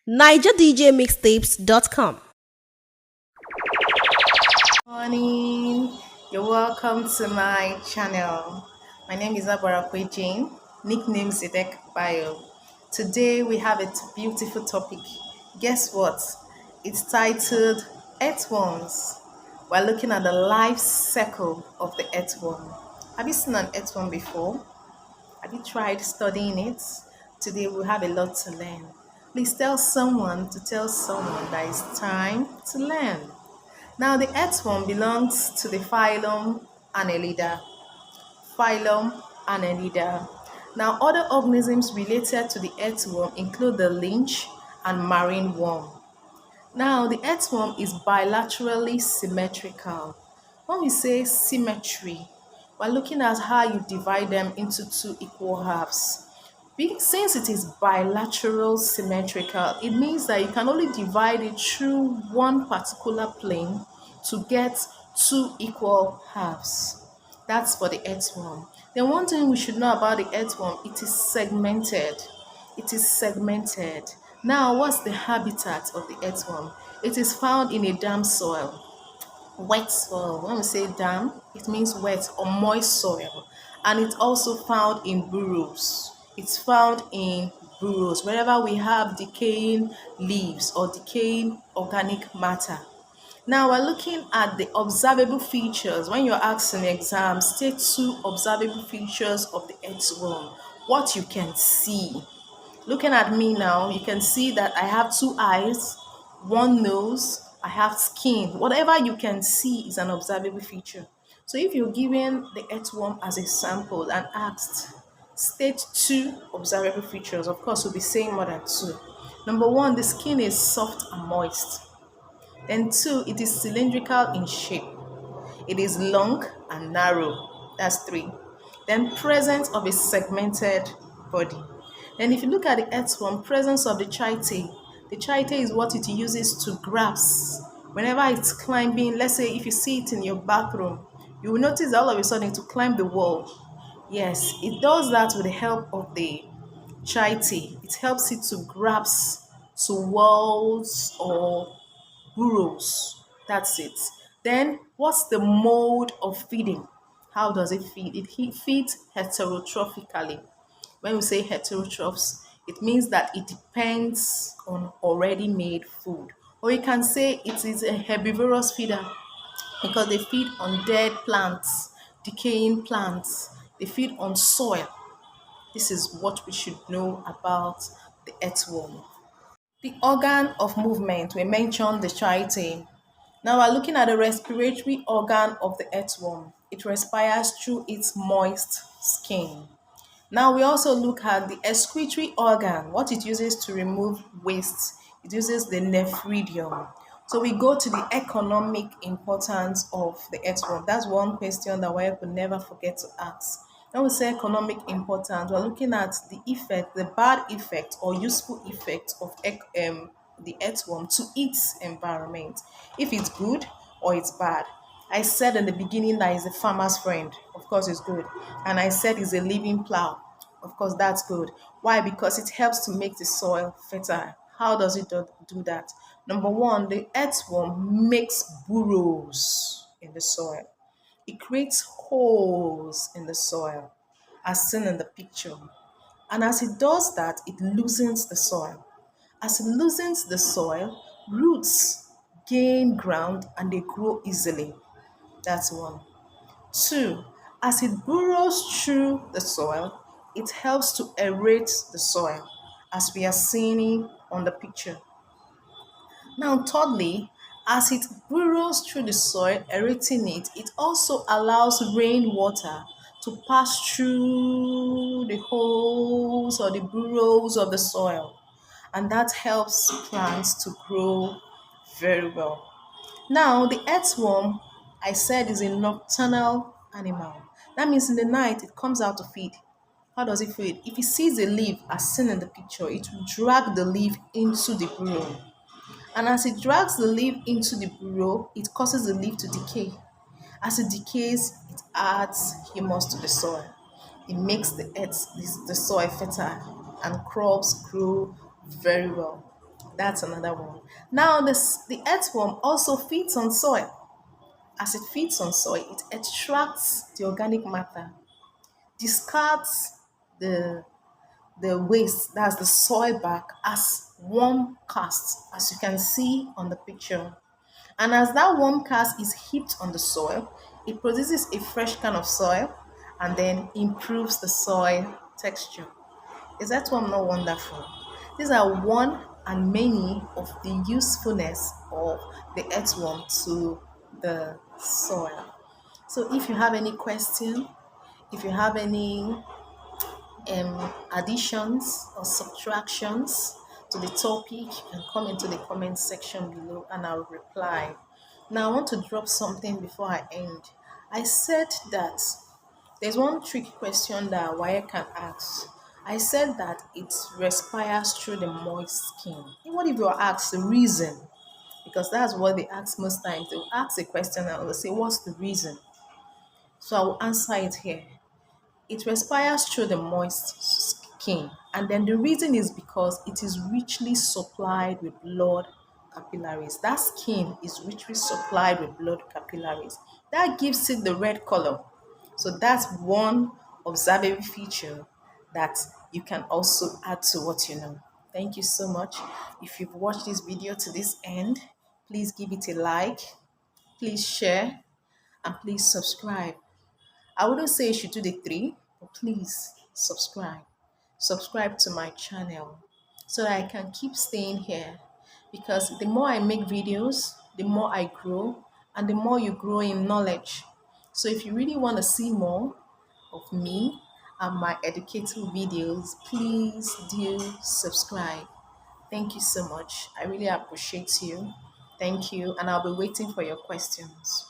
NigerDJMixtapes.com. Morning, you're welcome to my channel. My name is Abarakwe Jane, nickname Zedek Bio. Today we have a beautiful topic. Guess what? It's titled Earthworms. We're looking at the life cycle of the earthworm. Have you seen an earthworm before? Have you tried studying it? Today we have a lot to learn. Please tell someone to tell someone that it's time to learn. Now, the earthworm belongs to the phylum Annelida. Phylum Annelida. Now, other organisms related to the earthworm include the lynch and marine worm. Now, the earthworm is bilaterally symmetrical. When we say symmetry, we're looking at how you divide them into two equal halves. Since it is bilateral symmetrical, it means that you can only divide it through one particular plane to get two equal halves. That's for the earthworm. Then one thing we should know about the earthworm, it is segmented. It is segmented. Now, what's the habitat of the earthworm? It is found in a damp soil, wet soil. When we say damp, it means wet or moist soil. And it's also found in burrows. It's found in burrows, wherever we have decaying leaves or decaying organic matter. Now we're looking at the observable features. When you're asked in exams, state two observable features of the earthworm. What you can see. Looking at me now, you can see that I have two eyes, one nose, I have skin. Whatever you can see is an observable feature. So if you're given the earthworm as a sample and asked, state two observable features, of course, we'll be saying more than two. Number one, the skin is soft and moist. Then two, it is cylindrical in shape. It is long and narrow. That's three. Then presence of a segmented body. Then if you look at the earthworm, presence of the chite. The chite is what it uses to grasp. Whenever it's climbing, let's say if you see it in your bathroom, you will notice all of a sudden to climb the wall. Yes, it does that with the help of the chite. It helps it to grasp to walls or burrows. That's it. Then, what's the mode of feeding? How does it feed? It feeds heterotrophically. When we say heterotrophs, it means that it depends on already made food. Or you can say it is a herbivorous feeder because they feed on dead plants, decaying plants. They feed on soil. This is what we should know about the earthworm. The organ of movement, we mentioned the chitin. Now we're looking at the respiratory organ of the earthworm. It respires through its moist skin. Now we also look at the excretory organ, what it uses to remove waste. It uses the nephridium. So we go to the economic importance of the earthworm. That's one question that we could never forget to ask. When we say economic importance, we're looking at the effect, the bad effect or useful effect of the earthworm to its environment. If it's good or it's bad. I said in the beginning that it's a farmer's friend. Of course, it's good. And I said it's a living plough. Of course, that's good. Why? Because it helps to make the soil fertile. How does it do that? Number one, the earthworm makes burrows in the soil. It creates holes in the soil, as seen in the picture. And as it does that, it loosens the soil. As it loosens the soil, roots gain ground and they grow easily. That's one. Two, as it burrows through the soil, it helps to aerate the soil, as we are seeing on the picture. Now, thirdly, as it burrows through the soil, aerating it, it also allows rainwater to pass through the holes or the burrows of the soil, and that helps plants to grow very well. Now, the earthworm, I said, is a nocturnal animal. That means in the night it comes out to feed. How does it feed? If it sees a leaf, as seen in the picture, it will drag the leaf into the burrow. And as it drags the leaf into the burrow, it causes the leaf to decay. As it decays, it adds humus to the soil. It makes the soil fertile and crops grow very well. That's another one. Now, the earthworm also feeds on soil. As it feeds on soil, it extracts the organic matter, discards the the waste, that's the soil back, as warm cast, as you can see on the picture. And as that warm cast is heaped on the soil, it produces a fresh kind of soil and then improves the soil texture. Is that one not wonderful? These are one and many of the usefulness of the earthworm to the soil. So if you have any question, if you have any additions or subtractions to the topic, you can come into the comment section below and I'll reply. Now, I want to drop something before I end. I said that there's one tricky question that Wire can ask. I said that it respires through the moist skin. And what if you are asked the reason? Because that's what they ask most times. They'll ask a question and they'll say, what's the reason? So I will answer it here. It respires through the moist skin, and then the reason is because it is richly supplied with blood capillaries. That skin is richly supplied with blood capillaries. That gives it the red color. So that's one observable feature that you can also add to what you know. Thank you so much. If you've watched this video to this end, please give it a like, please share, and please subscribe. I wouldn't say you should do the three, but please subscribe. Subscribe to my channel so that I can keep staying here. Because the more I make videos, the more I grow, and the more you grow in knowledge. So if you really want to see more of me and my educative videos, please do subscribe. Thank you so much. I really appreciate you. Thank you, and I'll be waiting for your questions.